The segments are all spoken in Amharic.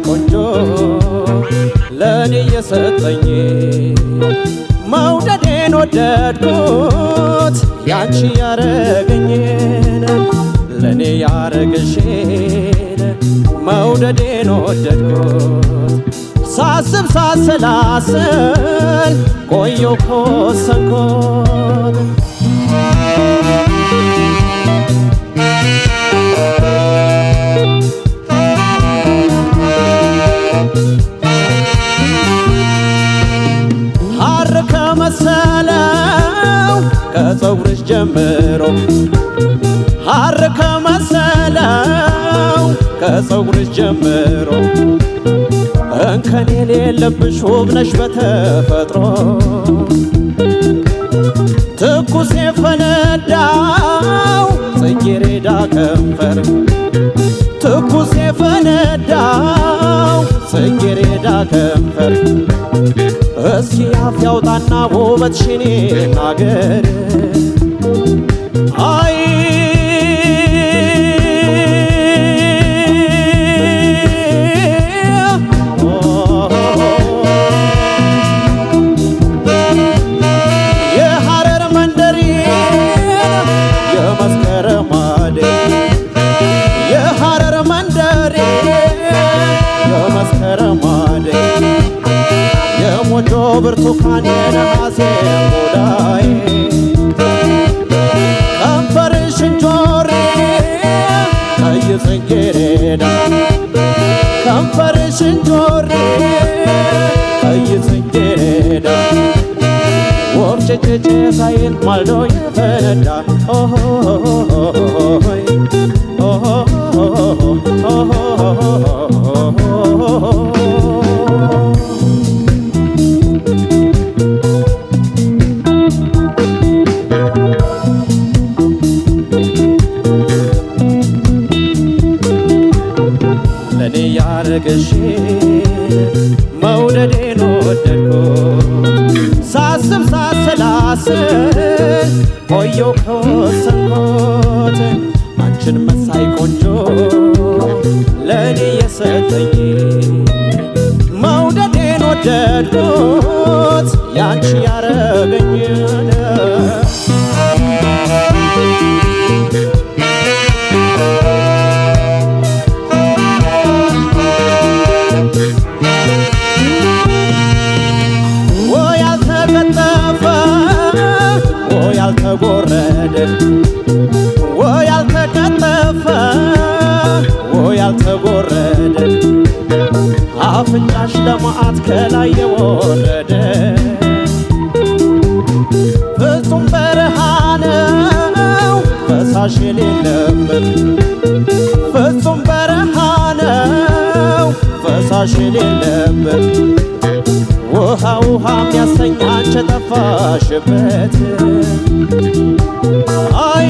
ቆንጆ ለኔ የሰጠኝ መውደዴን ወደድኩት ያንቺ ያረገኝን ለኔ ያረገሽን መውደዴን ወደድኩት ሳስብ ሳሰላስል ቆየሁ ከወሰንኩት ሐር ከመሰለው ከፀጉርሽ ጀምሮ ሐር ከመሰለው ከፀጉርሽ ጀምሮ እንከን የሌለብሽ ውብ ነሽ በተፈጥሮ ትኩስ የፈነዳው ጽጌረዳ ከንፈር ትኩስ የፈነዳው ጽጌረዳ ከንፈር እስኪ አፍ ያውጣና ውበትሽን ይናገር አይ የሐረር መንደሪ የመስከረም አደይ የሐረር መንደሪ የመስከረም አደይ የሞጆ ብርቱካን የነሐሴ ሙዳይ ከንፈርሽ እንጆሪ ቀይ ጽጌረዳ ከንፈርሽ እንጆሪ ቀይ ጽጌረዳ ወፍ ጭጭጭ ሳይል ማልዶ የፈነዳ ለኔ ያረገሽን መውደዴን ወደድኩት ሳስብ ሳሰላስል ቆየሁ ከወሰንኩት አንቺን መሳይ ቆንጆ ለኔ የሰጠኝ መውደዴን ወደድኩት ያንቺ ያረገኝን ያልተጎረደ ወይ ያልተቀጠፈ ወይ ያልተጎረደ አፍንጫሽ ለመዓት ከላይ የወረደ ፍጹም በረሃ ነው ፈሳሽ የሌለበት ፍጹም በረሃ ነው ፈሳሽ የሌለበት ውሃ ውሃ የሚያሰኝ አንቺ ጠፋሽበት አይ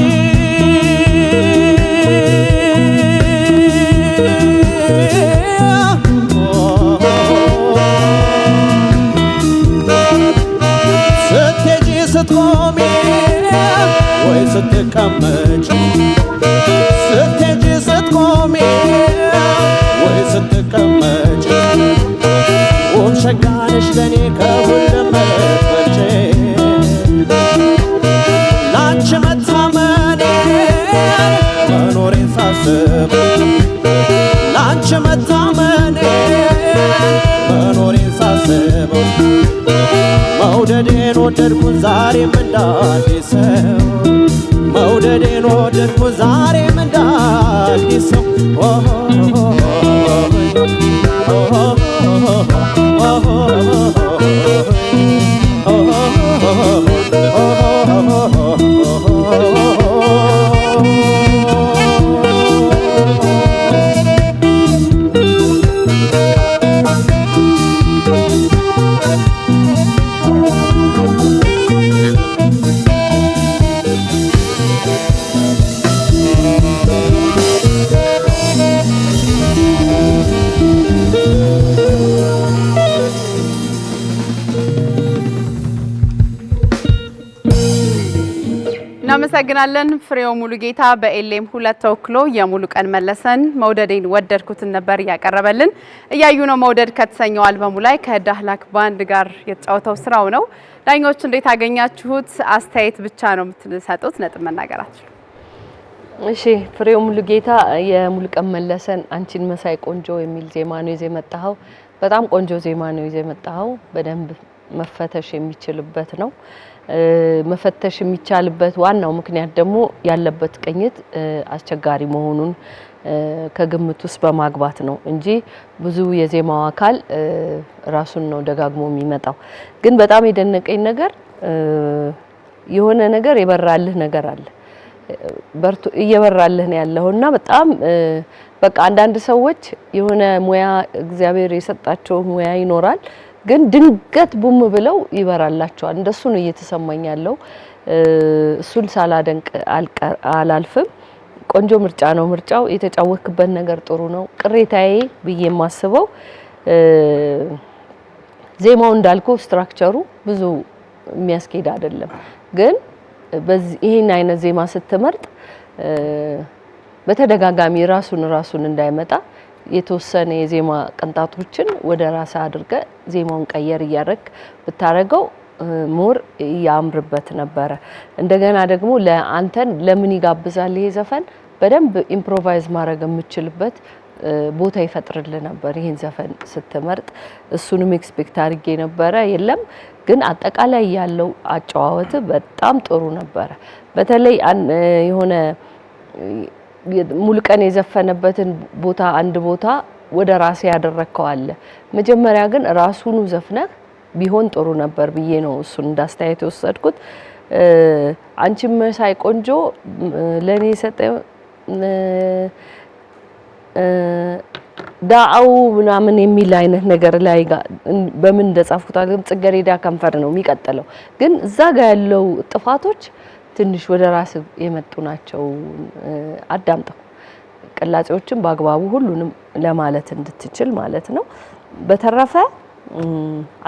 ስትሄጂ ስትቆሚ ወይ ስትቀመጪ ስትሄጂ ስትቆሚ ወይ ስትቀመጪ ውብ ሸጋ ነሽ ለኔ ከሁሉም መጥበልጬ ላንቺ መታመኔን መኖሬን ሳስብ ላንቺ መታመኔን መኖሬን ሳስብ መውደዴን ወደድኩት ዛሬም እንዳዲስ ሰው መውደዴን ወደድኩት ዛሬም እንዳዲስ ሰው እናመሰግናለን። ፍሬው ሙሉጌታ በኤልኤም 2 ተወክሎ የሙሉ ቀን መለሰን መውደዴን ወደድኩትን ነበር ያቀረበልን። እያዩ ነው መውደድ ከተሰኘው አልበሙ ላይ ከዳህላክ ባንድ ጋር የተጫወተው ስራው ነው። ዳኞች እንዴት አገኛችሁት? አስተያየት ብቻ ነው የምትሰጡት፣ ነጥብ መናገራችሁ። እሺ ፍሬው ሙሉጌታ የሙሉ ቀን መለሰን አንቺን መሳይ ቆንጆ የሚል ዜማ ነው ይዘህ መጣኸው። በጣም ቆንጆ ዜማ ነው ይዘህ መጣኸው። በደንብ መፈተሽ የሚችልበት ነው። መፈተሽ የሚቻልበት ዋናው ምክንያት ደግሞ ያለበት ቅኝት አስቸጋሪ መሆኑን ከግምት ውስጥ በማግባት ነው እንጂ ብዙ የዜማው አካል ራሱን ነው ደጋግሞ የሚመጣው። ግን በጣም የደነቀኝ ነገር የሆነ ነገር የበራልህ ነገር አለ። በርቱ እየበራልህ ነው ያለውና በጣም በቃ አንዳንድ ሰዎች የሆነ ሙያ እግዚአብሔር የሰጣቸው ሙያ ይኖራል ግን ድንገት ቡም ብለው ይበራላቸዋል። እንደሱ ነው እየተሰማኝ ያለው። እሱን ሳላደንቅ አላልፍም። ቆንጆ ምርጫ ነው። ምርጫው የተጫወክበት ነገር ጥሩ ነው። ቅሬታዬ ብዬ የማስበው ዜማው እንዳልኩ ስትራክቸሩ ብዙ የሚያስኬድ አይደለም። ግን በዚህ ይሄን አይነት ዜማ ስትመርጥ በተደጋጋሚ ራሱን እንዳይመጣ የተወሰነ የዜማ ቅንጣቶችን ወደ ራስ አድርገ ዜማውን ቀየር እያረክ ብታረገው ሞር ያምርበት ነበረ። እንደገና ደግሞ ለአንተን ለምን ይጋብዛል ይሄ ዘፈን በደንብ ኢምፕሮቫይዝ ማድረግ የምችልበት ቦታ ይፈጥርልህ ነበር ይሄን ዘፈን ስትመርጥ። እሱንም ኤክስፔክት አድርጌ ነበረ። የለም ግን አጠቃላይ ያለው አጨዋወት በጣም ጥሩ ነበረ። በተለይ የሆነ ሙሉ ቀን የዘፈነበትን ቦታ አንድ ቦታ ወደ ራሴ ያደረከው አለ። መጀመሪያ ግን ራሱኑ ዘፍነህ ቢሆን ጥሩ ነበር ብዬ ነው እሱን እንዳስተያየት ወሰድኩት። አንቺም መሳይ ቆንጆ ለኔ ሰጠው ዳአው ምናምን የሚል አይነት ነገር ላይ በምን እንደጻፍኩት አልገም። ጽጌረዳ ከንፈር ነው የሚቀጥለው። ግን እዛ ጋር ያለው ጥፋቶች ትንሽ ወደ ራስ የመጡ ናቸው። አዳምጠው ቅላጼዎችን በአግባቡ ሁሉንም ለማለት እንድትችል ማለት ነው። በተረፈ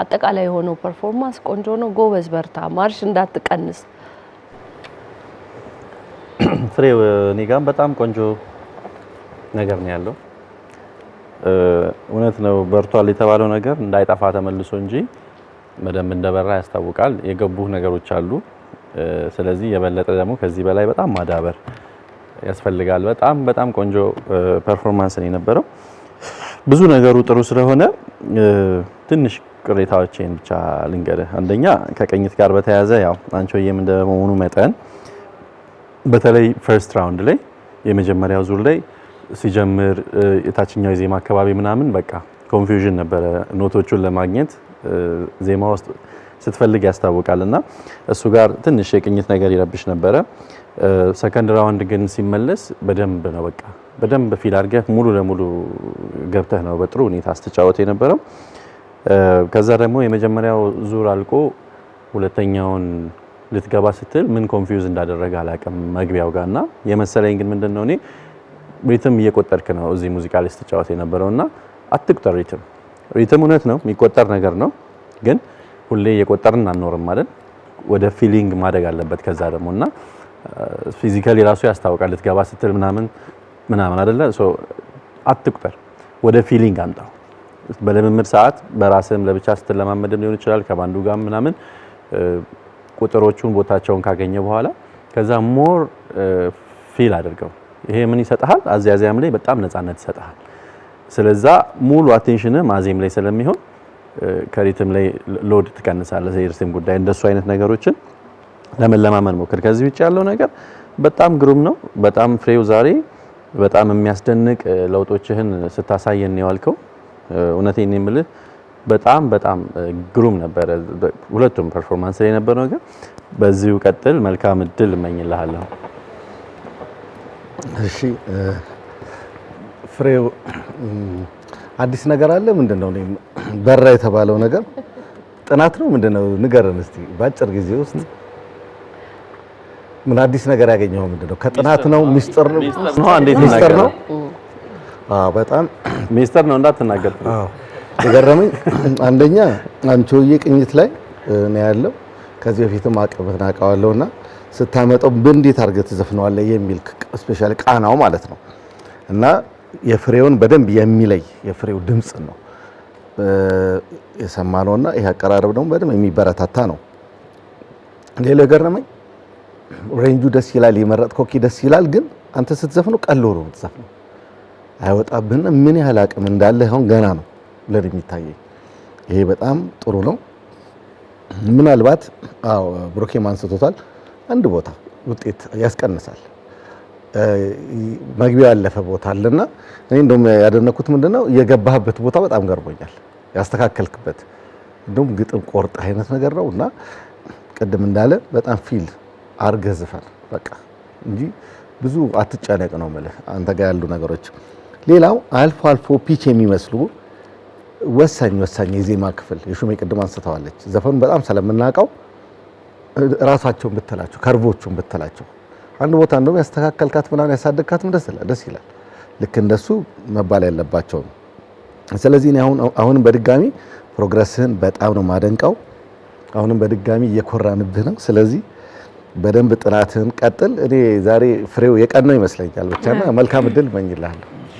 አጠቃላይ የሆነው ፐርፎርማንስ ቆንጆ ነው። ጎበዝ በርታ፣ ማርሽ እንዳትቀንስ። ፍሬው እኔ ጋር በጣም ቆንጆ ነገር ነው ያለው። እውነት ነው በርቷል የተባለው ነገር እንዳይጠፋ ተመልሶ እንጂ በደንብ እንደበራ ያስታውቃል። የገቡህ ነገሮች አሉ። ስለዚህ የበለጠ ደግሞ ከዚህ በላይ በጣም ማዳበር ያስፈልጋል። በጣም ቆንጆ ፐርፎርማንስ ነው የነበረው። ብዙ ነገሩ ጥሩ ስለሆነ ትንሽ ቅሬታዎችን ብቻ ልንገርህ። አንደኛ ከቅኝት ጋር በተያያዘ ያው አንቺዬም እንደመሆኑ መጠን በተለይ ፈርስት ራውንድ ላይ የመጀመሪያው ዙር ላይ ሲጀምር የታችኛው ዜማ አካባቢ ምናምን በቃ ኮንፊውዥን ነበረ። ኖቶቹን ለማግኘት ዜማ ውስጥ ስትፈልግ ያስታውቃልና እሱ ጋር ትንሽ የቅኝት ነገር ይረብሽ ነበረ። ሰከንድ ራውንድ ግን ሲመለስ በደንብ ነው በቃ በደንብ ፊል አድርገህ ሙሉ ለሙሉ ገብተህ ነው በጥሩ ሁኔታ አስተጫወተ የነበረው። ከዛ ደግሞ የመጀመሪያው ዙር አልቆ ሁለተኛውን ልትገባ ስትል ምን ኮንፊውዝ እንዳደረገ አላውቅም መግቢያው ጋርና የመሰለኝ ግን ምንድነው እኔ ሪትም እየቆጠርክ ነው እዚህ ሙዚቃ ላይ ስትጫወት የነበረውና አትቁጠር። ሪትም እውነት ነው የሚቆጠር ነገር ነው ግን ሁሌ እየቆጠርን አንኖርም ማለት ወደ ፊሊንግ ማደግ አለበት። ከዛ ደሞና ፊዚካሊ ራሱ ያስታውቃል ልትገባ ስትል ምናምን አይደለ ሶ አትቁጠር፣ ወደ ፊሊንግ አምጣው። በልምምድ ሰዓት በራስህም ለብቻ ስትለማመድም ሊሆን ይችላል ከባንዱ ጋር ምናምን ቁጥሮቹን ቦታቸውን ካገኘ በኋላ ከዛ ሞር ፊል አድርገው። ይሄ ምን ይሰጣል? አዚያዚያም ላይ በጣም ነፃነት ይሰጣል። ስለዛ ሙሉ አቴንሽን ማዜም ላይ ስለሚሆን ከሪትም ላይ ሎድ ትቀንሳለህ። የሪትም ጉዳይ እንደሱ አይነት ነገሮችን ለመለማመን ሞክር። ከዚህ ውጭ ያለው ነገር በጣም ግሩም ነው። በጣም ፍሬው ዛሬ በጣም የሚያስደንቅ ለውጦችህን ስታሳየን ነው ያልከው። እውነቴን ነው የምልህ በጣም ግሩም ነበር ሁለቱም ፐርፎርማንስ ላይ ነበር ነገር። በዚሁ ቀጥል። መልካም እድል እመኝልሃለሁ። እሺ ፍሬው አዲስ ነገር አለ ምንድነው? በራ የተባለው ነገር ጥናት ነው ምንድነው? ንገረን እስቲ በአጭር ጊዜ ውስጥ ምን አዲስ ነገር ያገኘው ምንድነው? ከጥናት ነው? ሚስጥር ነው? ሚስጥር ነው? በጣም ሚስጥር ነው እንዳትናገር። የገረመኝ አንደኛ አንቺዬ ቅኝት ላይ ነው ያለው። ከዚህ በፊትም አቀበትን አውቀዋለሁና ስታመጣው እንዴት አድርገህ ትዘፍነዋለህ የሚል ስፔሻሊ ቃናው ማለት ነው እና የፍሬውን በደንብ የሚለይ የፍሬው ድምጽ ነው የሰማነውና ይሄ አቀራረብ ደግሞ በደንብ የሚበረታታ ነው። ሌላ ገረመኝ ሬንጁ ደስ ይላል፣ የመረጥከው ኪ ደስ ይላል፣ ግን አንተ ስትዘፍነው ቀሎ ነው የምትዘፍነው። አይወጣብህና ምን ያህል አቅም እንዳለ አሁን ገና ነው ለኔ የሚታየኝ። ይሄ በጣም ጥሩ ነው። ምናልባት ብሩኬም አንስቶታል፣ አንድ ቦታ ውጤት ያስቀንሳል። መግቢያው ያለፈ ቦታ አለና እኔ እንደውም ያደነኩት ምንድነው የገባህበት ቦታ በጣም ገርሞኛል። ያስተካከልክበት እንደውም ግጥም ቆርጥ አይነት ነገር ነውና ቅድም እንዳለ በጣም ፊል አርገህ ዝፈን በቃ እንጂ ብዙ አትጨነቅ ነው ማለት አንተ ጋር ያሉ ነገሮች። ሌላው አልፎ አልፎ ፒች የሚመስሉ ወሳኝ የዜማ ክፍል የሹሜ ቅድም አንስተዋለች። ዘፈኑ በጣም ስለምናውቀው ራሳቸውን ብትላቸው ከርቮቹን ብትላቸው አንድ ቦታ እንደውም ያስተካከልካት ምናምን ያሳደግካትም ደስ ይላል። ልክ እንደሱ መባል ያለባቸው ነው። ስለዚህ እኔ አሁንም በድጋሚ ፕሮግረስህን በጣም ነው ማደንቀው። አሁንም በድጋሚ እየኮራንብህ ነው። ስለዚህ በደንብ ጥናትህን ቀጥል። እኔ ዛሬ ፍሬው የቀን ነው ይመስለኛል። ብቻና መልካም እድል እመኝልሃለሁ።